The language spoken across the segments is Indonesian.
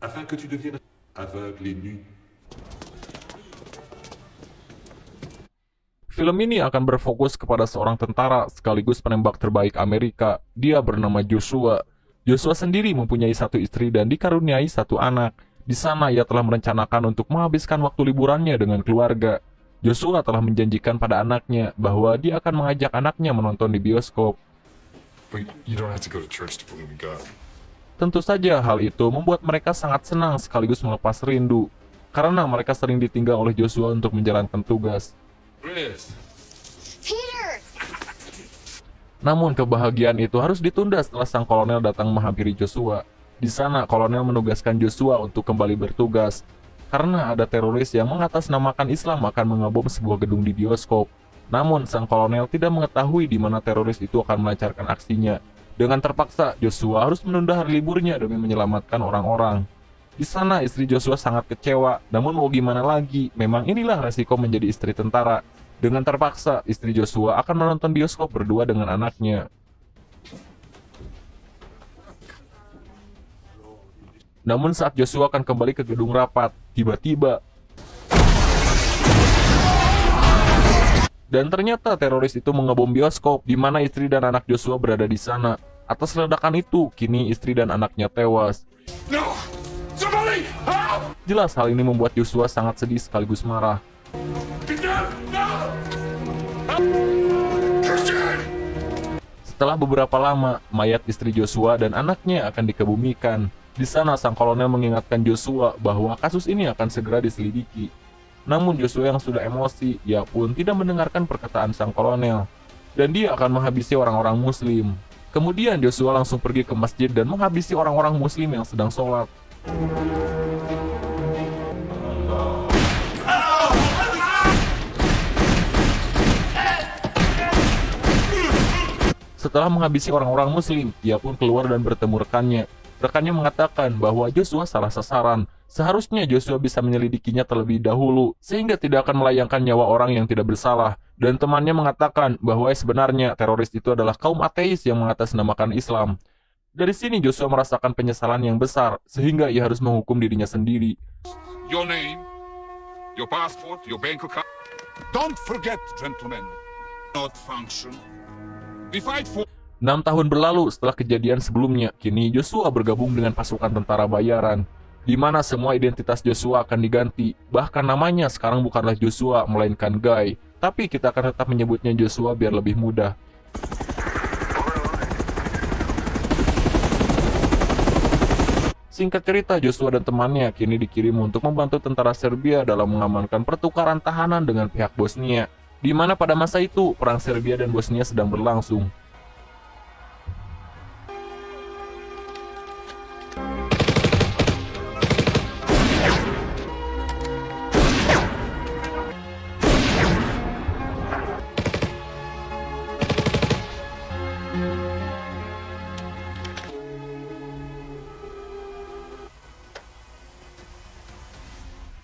afin que tu deviennes aveugle et nu. Film ini akan berfokus kepada seorang tentara sekaligus penembak terbaik Amerika. Dia bernama Joshua. Joshua sendiri mempunyai satu istri dan dikaruniai satu anak. Di sana ia telah merencanakan untuk menghabiskan waktu liburannya dengan keluarga. Joshua telah menjanjikan pada anaknya bahwa dia akan mengajak anaknya menonton di bioskop. But you don't have to go to church to believe in God. Tentu saja hal itu membuat mereka sangat senang sekaligus melepas rindu. Karena mereka sering ditinggal oleh Joshua untuk menjalankan tugas. Chris! Peter! Namun kebahagiaan itu harus ditunda setelah sang kolonel datang menghampiri Joshua. Di sana kolonel menugaskan Joshua untuk kembali bertugas. Karena ada teroris yang mengatasnamakan Islam akan mengebom sebuah gedung di bioskop. Namun sang kolonel tidak mengetahui di mana teroris itu akan melancarkan aksinya. Dengan terpaksa, Joshua harus menunda hari liburnya demi menyelamatkan orang-orang. Di sana istri Joshua sangat kecewa, namun mau gimana lagi, memang inilah resiko menjadi istri tentara. Dengan terpaksa, istri Joshua akan menonton bioskop berdua dengan anaknya. Namun saat Joshua akan kembali ke gedung rapat, tiba-tiba dan ternyata teroris itu mengebom bioskop di mana istri dan anak Joshua berada di sana. Atas ledakan itu, kini istri dan anaknya tewas. No! Somebody! Help! Jelas hal ini membuat Joshua sangat sedih sekaligus marah. Peter! No! Christian! Setelah beberapa lama, mayat istri Joshua dan anaknya akan dikebumikan. Di sana sang kolonel mengingatkan Joshua bahwa kasus ini akan segera diselidiki. Namun Joshua yang sudah emosi, ia pun tidak mendengarkan perkataan sang kolonel. Dan dia akan menghabisi orang-orang muslim. Kemudian Joshua langsung pergi ke masjid dan menghabisi orang-orang muslim yang sedang sholat. Setelah menghabisi orang-orang muslim, ia pun keluar dan bertemu rekannya. Rekannya mengatakan bahwa Joshua salah sasaran. Seharusnya Joshua bisa menyelidikinya terlebih dahulu, sehingga tidak akan melayangkan nyawa orang yang tidak bersalah. Dan temannya mengatakan bahwa sebenarnya teroris itu adalah kaum ateis yang mengatasnamakan Islam. Dari sini Joshua merasakan penyesalan yang besar, sehingga ia harus menghukum dirinya sendiri. Your name, your passport, your bank account. Don't forget, gentlemen. Not function. We fight for... 6 tahun berlalu setelah kejadian sebelumnya, kini Joshua bergabung dengan pasukan tentara bayaran, di mana semua identitas Joshua akan diganti. Bahkan namanya sekarang bukanlah Joshua, melainkan Guy. Tapi kita akan tetap menyebutnya Joshua biar lebih mudah. Singkat cerita, Joshua dan temannya kini dikirim untuk membantu tentara Serbia dalam mengamankan pertukaran tahanan dengan pihak Bosnia, di mana pada masa itu perang Serbia dan Bosnia sedang berlangsung.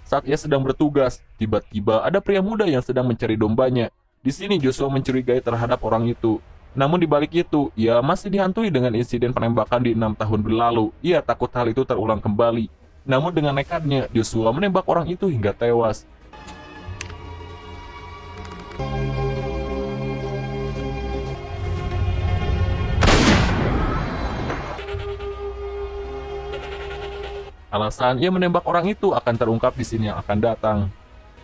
Saat ia sedang bertugas, tiba-tiba ada pria muda yang sedang mencari dombanya. Di sini Joshua mencurigai terhadap orang itu. Namun di balik itu, ia masih dihantui dengan insiden penembakan di 6 tahun berlalu. Ia takut hal itu terulang kembali. Namun dengan nekatnya, Joshua menembak orang itu hingga tewas. Alasan ia menembak orang itu akan terungkap di scene yang akan datang.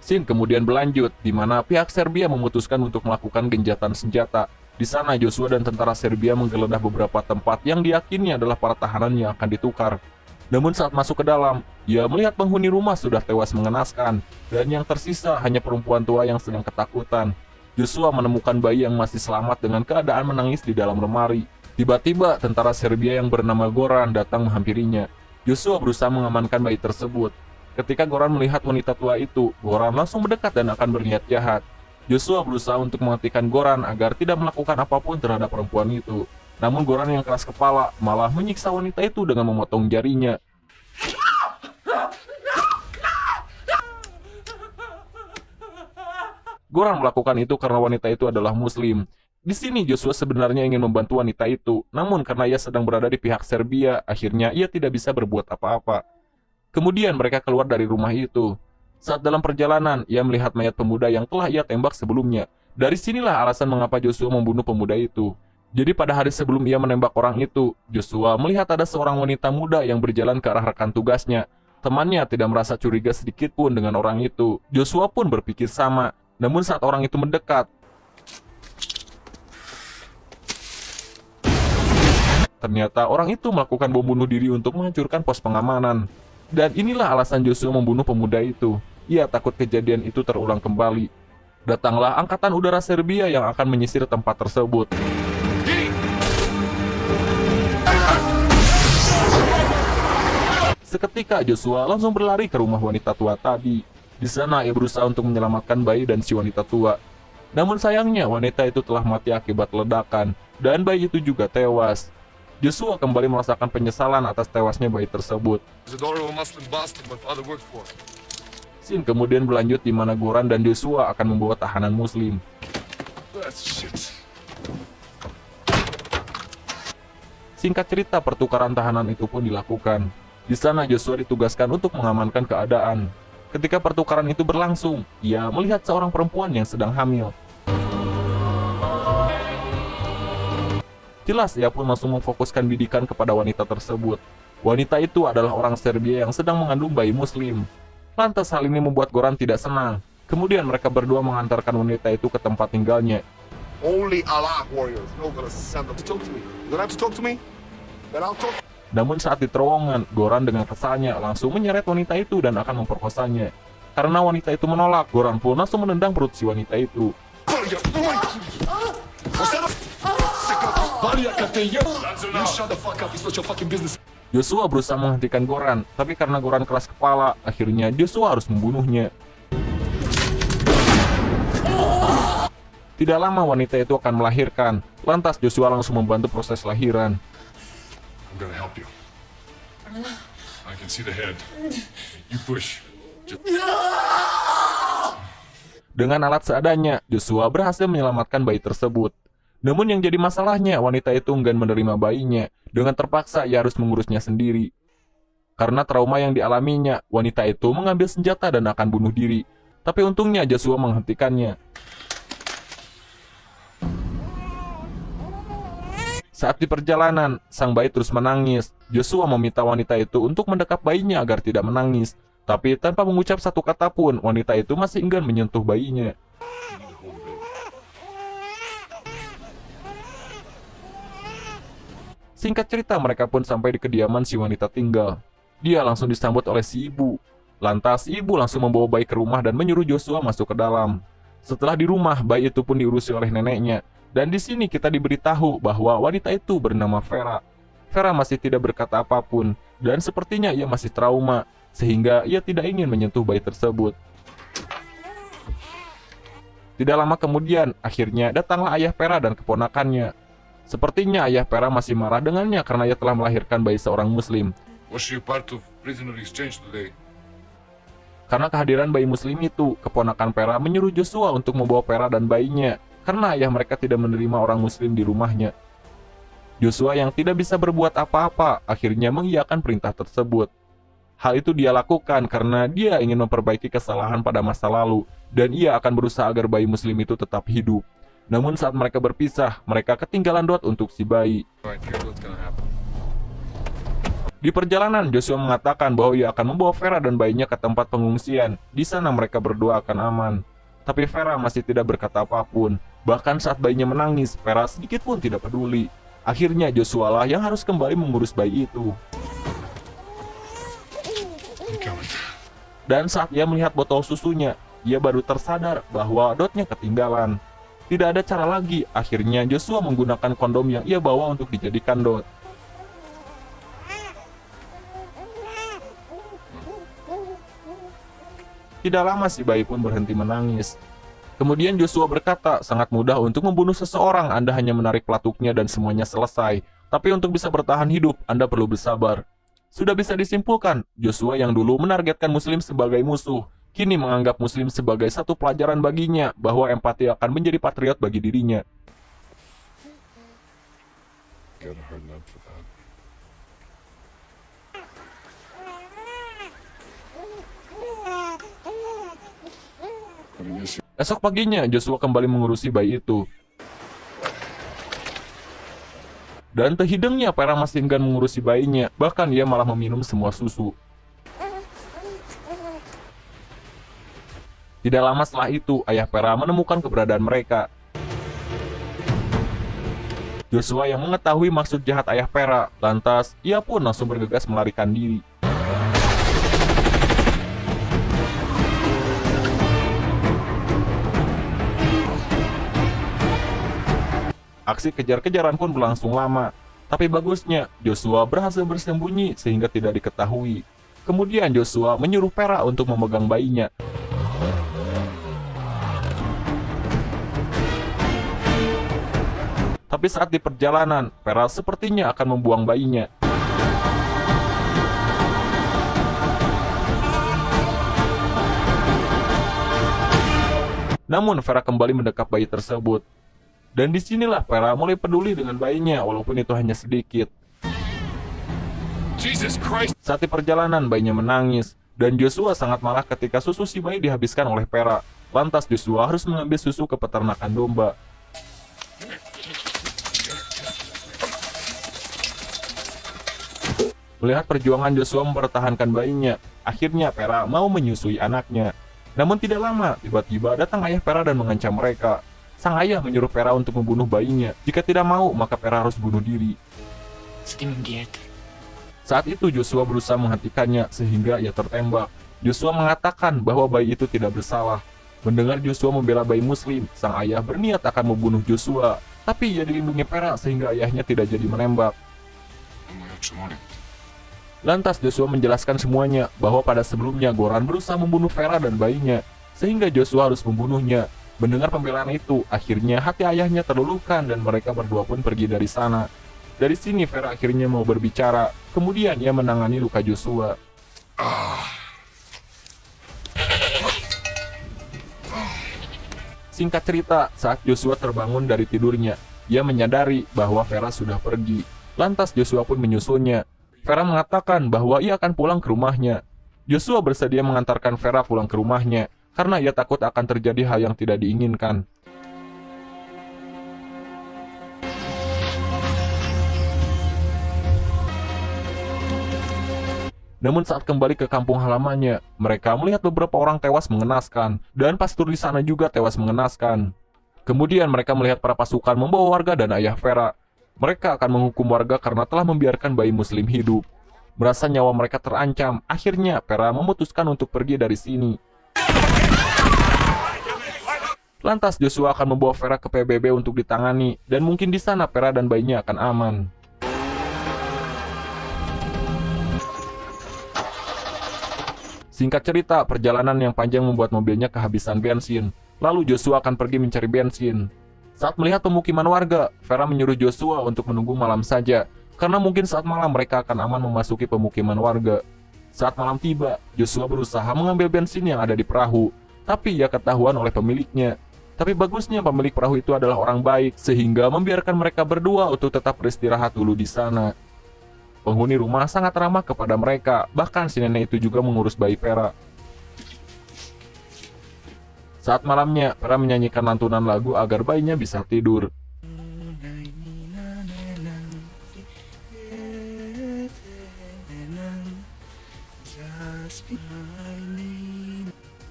Scene kemudian berlanjut, di mana pihak Serbia memutuskan untuk melakukan gencatan senjata. Di sana Joshua dan tentara Serbia menggeledah beberapa tempat yang diyakini adalah para tahanan yang akan ditukar. Namun saat masuk ke dalam, ia melihat penghuni rumah sudah tewas mengenaskan, dan yang tersisa hanya perempuan tua yang sedang ketakutan. Joshua menemukan bayi yang masih selamat dengan keadaan menangis di dalam lemari. Tiba-tiba tentara Serbia yang bernama Goran datang menghampirinya. Joshua berusaha mengamankan bayi tersebut. Ketika Goran melihat wanita tua itu, Goran langsung mendekat dan akan berniat jahat. Joshua berusaha untuk menghentikan Goran agar tidak melakukan apapun terhadap perempuan itu. Namun Goran yang keras kepala malah menyiksa wanita itu dengan memotong jarinya. Goran melakukan itu karena wanita itu adalah Muslim. Di sini Joshua sebenarnya ingin membantu wanita itu, namun karena ia sedang berada di pihak Serbia, akhirnya ia tidak bisa berbuat apa-apa. Kemudian mereka keluar dari rumah itu. Saat dalam perjalanan, ia melihat mayat pemuda yang telah ia tembak sebelumnya. Dari sinilah alasan mengapa Joshua membunuh pemuda itu. Jadi pada hari sebelum ia menembak orang itu, Joshua melihat ada seorang wanita muda yang berjalan ke arah rekan tugasnya. Temannya tidak merasa curiga sedikit pun dengan orang itu. Joshua pun berpikir sama. Namun saat orang itu mendekat, ternyata orang itu melakukan bom bunuh diri untuk menghancurkan pos pengamanan. Dan inilah alasan Joshua membunuh pemuda itu. Ia takut kejadian itu terulang kembali. Datanglah angkatan udara Serbia yang akan menyisir tempat tersebut. Seketika Joshua langsung berlari ke rumah wanita tua tadi. Di sana ia berusaha untuk menyelamatkan bayi dan si wanita tua. Namun sayangnya wanita itu telah mati akibat ledakan dan bayi itu juga tewas. Joshua kembali merasakan penyesalan atas tewasnya bayi tersebut. The daughter of a Muslim bastard my father worked for. Scene kemudian berlanjut di mana Goran dan Joshua akan membawa tahanan Muslim. That's shit. Singkat cerita, pertukaran tahanan itu pun dilakukan. Di sana Joshua ditugaskan untuk mengamankan keadaan. Ketika pertukaran itu berlangsung, ia melihat seorang perempuan yang sedang hamil. Jelas ia pun langsung memfokuskan bidikan kepada wanita tersebut. Wanita itu adalah orang Serbia yang sedang mengandung bayi Muslim. Lantas hal ini membuat Goran tidak senang. Kemudian mereka berdua mengantarkan wanita itu ke tempat tinggalnya. Only Allah warriors know gonna send them to talk to me. You don't have to talk to me. Then I'll talk. Namun saat di terowongan, Goran dengan kesalnya langsung menyeret wanita itu dan akan memperkosanya. Karena wanita itu menolak, Goran pun langsung menendang perut si wanita itu. Joshua berusaha menghentikan Goran, tapi karena Goran keras kepala, akhirnya Joshua harus membunuhnya. Tidak lama wanita itu akan melahirkan, lantas Joshua langsung membantu proses lahiran. I'm gonna help you. I can see the head. You push. Dengan alat seadanya, Joshua berhasil menyelamatkan bayi tersebut. Namun yang jadi masalahnya, wanita itu enggan menerima bayinya. Dengan terpaksa, ia harus mengurusnya sendiri. Karena trauma yang dialaminya, wanita itu mengambil senjata dan akan bunuh diri. Tapi untungnya Joshua menghentikannya. Saat di perjalanan, sang bayi terus menangis. Joshua meminta wanita itu untuk mendekap bayinya agar tidak menangis. Tapi tanpa mengucap satu kata pun, wanita itu masih enggan menyentuh bayinya. Singkat cerita, mereka pun sampai di kediaman si wanita tinggal. Dia langsung disambut oleh si ibu. Lantas, ibu langsung membawa bayi ke rumah dan menyuruh Joshua masuk ke dalam. Setelah di rumah, bayi itu pun diurusi oleh neneknya. Dan di sini kita diberitahu bahwa wanita itu bernama Vera. Vera masih tidak berkata apapun, dan sepertinya ia masih trauma, sehingga ia tidak ingin menyentuh bayi tersebut. Tidak lama kemudian, akhirnya datanglah ayah Vera dan keponakannya. Sepertinya ayah Vera masih marah dengannya karena ia telah melahirkan bayi seorang Muslim. Was she a part of prisoner exchange today? Karena kehadiran bayi Muslim itu, keponakan Vera menyuruh Joshua untuk membawa Vera dan bayinya, karena ayah mereka tidak menerima orang Muslim di rumahnya. Joshua yang tidak bisa berbuat apa-apa, akhirnya mengiyakan perintah tersebut. Hal itu dia lakukan karena dia ingin memperbaiki kesalahan pada masa lalu, dan ia akan berusaha agar bayi Muslim itu tetap hidup. Namun saat mereka berpisah, mereka ketinggalan Dot untuk si bayi. Right, here's what's gonna happen. Di perjalanan, Joshua mengatakan bahwa ia akan membawa Vera dan bayinya ke tempat pengungsian. Di sana mereka berdua akan aman. Tapi Vera masih tidak berkata apapun. Bahkan saat bayinya menangis, Vera sedikit pun tidak peduli. Akhirnya Joshua lah yang harus kembali mengurus bayi itu. Dan saat ia melihat botol susunya, ia baru tersadar bahwa Dotnya ketinggalan. Tidak ada cara lagi, akhirnya Joshua menggunakan kondom yang ia bawa untuk dijadikan Dot. Tidak lama si bayi pun berhenti menangis. Kemudian Joshua berkata, sangat mudah untuk membunuh seseorang, Anda hanya menarik pelatuknya dan semuanya selesai. Tapi untuk bisa bertahan hidup, Anda perlu bersabar. Sudah bisa disimpulkan, Joshua yang dulu menargetkan Muslim sebagai musuh, kini menganggap Muslim sebagai satu pelajaran baginya bahwa empati akan menjadi patriot bagi dirinya. Got a hard nut for that. putting this. Esok paginya, Joshua kembali mengurusi bayi itu. Dan terhidangnya, Vera masih enggan mengurusi bayinya, bahkan ia malah meminum semua susu. Tidak lama setelah itu, ayah Vera menemukan keberadaan mereka. Joshua yang mengetahui maksud jahat ayah Vera, lantas ia pun langsung bergegas melarikan diri. Aksi kejar-kejaran pun berlangsung lama, tapi bagusnya Joshua berhasil bersembunyi sehingga tidak diketahui. Kemudian Joshua menyuruh Vera untuk memegang bayinya. Tapi saat di perjalanan, Vera sepertinya akan membuang bayinya. Namun Vera kembali mendekap bayi tersebut. Dan disinilah Vera mulai peduli dengan bayinya, walaupun itu hanya sedikit. Jesus Christ! Saat di perjalanan, bayinya menangis, dan Joshua sangat marah ketika susu si bayi dihabiskan oleh Vera. Lantas Joshua harus mengambil susu ke peternakan domba. Melihat perjuangan Joshua mempertahankan bayinya, akhirnya Vera mau menyusui anaknya. Namun tidak lama, tiba-tiba datang ayah Vera dan mengancam mereka. Sang ayah menyuruh Vera untuk membunuh bayinya. Jika tidak mau, maka Vera harus bunuh diri. Saat itu Joshua berusaha menghentikannya sehingga ia tertembak. Joshua mengatakan bahwa bayi itu tidak bersalah. Mendengar Joshua membela bayi muslim, sang ayah berniat akan membunuh Joshua. Tapi ia dilindungi Vera sehingga ayahnya tidak jadi menembak. Lantas Joshua menjelaskan semuanya bahwa pada sebelumnya Goran berusaha membunuh Vera dan bayinya, sehingga Joshua harus membunuhnya. Mendengar pembelaan itu, akhirnya hati ayahnya terluluhkan dan mereka berdua pun pergi dari sana. Dari sini Vera akhirnya mau berbicara, kemudian ia menangani luka Joshua. Singkat cerita, saat Joshua terbangun dari tidurnya, ia menyadari bahwa Vera sudah pergi. Lantas Joshua pun menyusulnya. Vera mengatakan bahwa ia akan pulang ke rumahnya. Joshua bersedia mengantarkan Vera pulang ke rumahnya, karena ia takut akan terjadi hal yang tidak diinginkan. Namun saat kembali ke kampung halamannya, mereka melihat beberapa orang tewas mengenaskan, dan pastor di sana juga tewas mengenaskan. Kemudian mereka melihat para pasukan membawa warga dan ayah Vera. Mereka akan menghukum warga karena telah membiarkan bayi muslim hidup. Merasa nyawa mereka terancam, akhirnya Vera memutuskan untuk pergi dari sini. Lantas Joshua akan membawa Vera ke PBB untuk ditangani, dan mungkin di sana Vera dan bayinya akan aman. Singkat cerita, perjalanan yang panjang membuat mobilnya kehabisan bensin. Lalu Joshua akan pergi mencari bensin. Saat melihat pemukiman warga, Vera menyuruh Joshua untuk menunggu malam saja, karena mungkin saat malam mereka akan aman memasuki pemukiman warga. Saat malam tiba, Joshua berusaha mengambil bensin yang ada di perahu, tapi ia ketahuan oleh pemiliknya. Tapi bagusnya pemilik perahu itu adalah orang baik, sehingga membiarkan mereka berdua untuk tetap beristirahat dulu di sana. Penghuni rumah sangat ramah kepada mereka, bahkan si nenek itu juga mengurus bayi Vera. Saat malamnya, Vera menyanyikan lantunan lagu agar bayinya bisa tidur.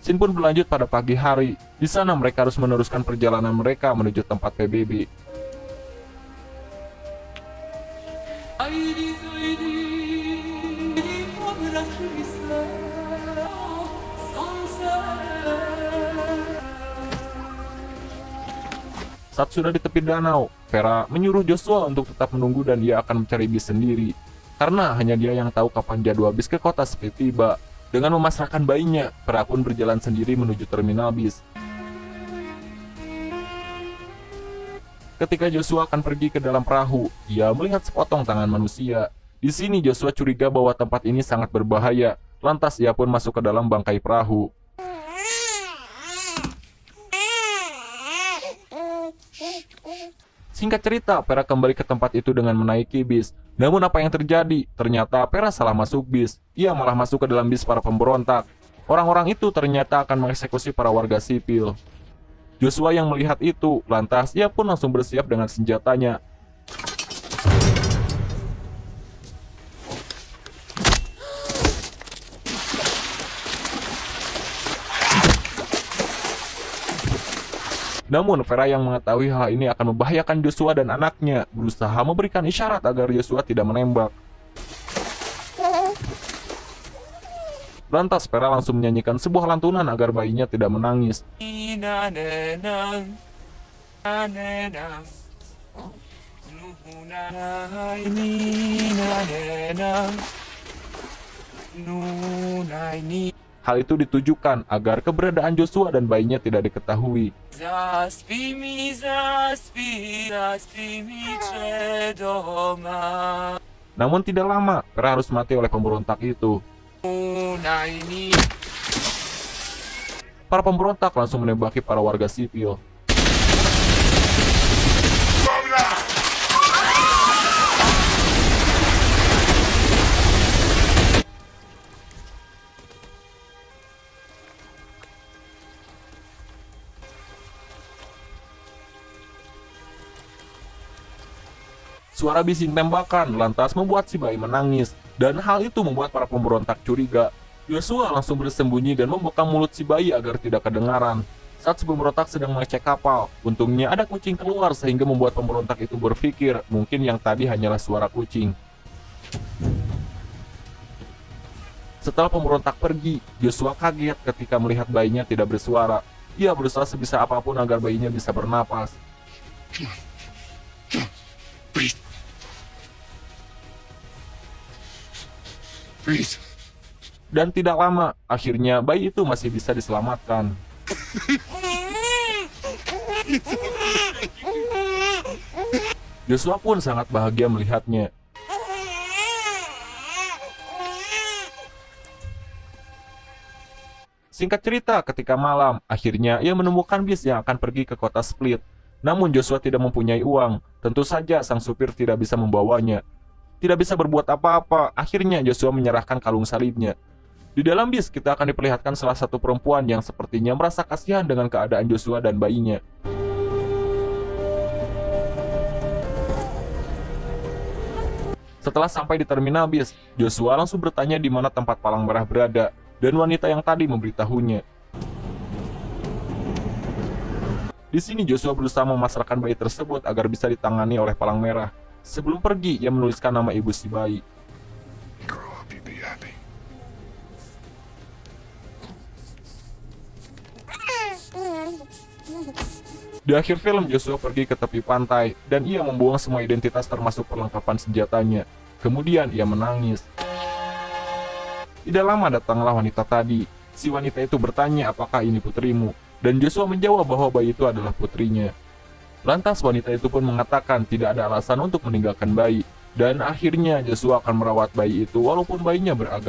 Scene pun berlanjut pada pagi hari. Di sana mereka harus meneruskan perjalanan mereka menuju tempat PBB. Saat sudah di tepi danau, Vera menyuruh Joshua untuk tetap menunggu dan dia akan mencari bis sendiri. Karena hanya dia yang tahu kapan jadwal bis ke kota Speed tiba. Dengan memasrahkan bayinya, Vera pun berjalan sendiri menuju terminal bis. Ketika Joshua akan pergi ke dalam perahu, ia melihat sepotong tangan manusia. Di sini Joshua curiga bahwa tempat ini sangat berbahaya. Lantas ia pun masuk ke dalam bangkai perahu. Singkat cerita, Vera kembali ke tempat itu dengan menaiki bis. Namun apa yang terjadi? Ternyata Vera salah masuk bis. Ia malah masuk ke dalam bis para pemberontak. Orang-orang itu ternyata akan mengeksekusi para warga sipil. Joshua yang melihat itu, lantas ia pun langsung bersiap dengan senjatanya. Namun, Vera yang mengetahui hal ini akan membahayakan Joshua dan anaknya, berusaha memberikan isyarat agar Joshua tidak menembak. Lantas, Vera langsung menyanyikan sebuah lantunan agar bayinya tidak menangis. Hal itu ditujukan agar keberadaan Joshua dan bayinya tidak diketahui. Namun tidak lama, Vera harus mati oleh pemberontak itu. Para pemberontak langsung menembaki para warga sipil. Suara bising tembakan lantas membuat si bayi menangis, dan hal itu membuat para pemberontak curiga. Joshua langsung bersembunyi dan membekam mulut si bayi agar tidak kedengaran. Saat si pemberontak sedang mengecek kapal, untungnya ada kucing keluar sehingga membuat pemberontak itu berpikir mungkin yang tadi hanyalah suara kucing. Setelah pemberontak pergi, Joshua kaget ketika melihat bayinya tidak bersuara. Ia berusaha sebisa apapun agar bayinya bisa bernapas. Breathe. Breathe. Dan tidak lama, akhirnya bayi itu masih bisa diselamatkan. Joshua pun sangat bahagia melihatnya. Singkat cerita, ketika malam, akhirnya ia menemukan bis yang akan pergi ke kota Split. Namun Joshua tidak mempunyai uang, tentu saja sang supir tidak bisa membawanya. Tidak bisa berbuat apa-apa, akhirnya Joshua menyerahkan kalung salibnya. Di dalam bis, kita akan diperlihatkan salah satu perempuan yang sepertinya merasa kasihan dengan keadaan Joshua dan bayinya. Setelah sampai di terminal bis, Joshua langsung bertanya di mana tempat palang merah berada, dan wanita yang tadi memberitahunya. Di sini Joshua berusaha memasrahkan bayi tersebut agar bisa ditangani oleh palang merah. Sebelum pergi, ia menuliskan nama ibu si bayi. Grow up, you be happy. Di akhir film, Joshua pergi ke tepi pantai, dan ia membuang semua identitas termasuk perlengkapan senjatanya. Kemudian ia menangis. Tidak lama datanglah wanita tadi. Si wanita itu bertanya apakah ini putrimu, dan Joshua menjawab bahwa bayi itu adalah putrinya. Lantas wanita itu pun mengatakan tidak ada alasan untuk meninggalkan bayi, dan akhirnya Joshua akan merawat bayi itu walaupun bayinya beragama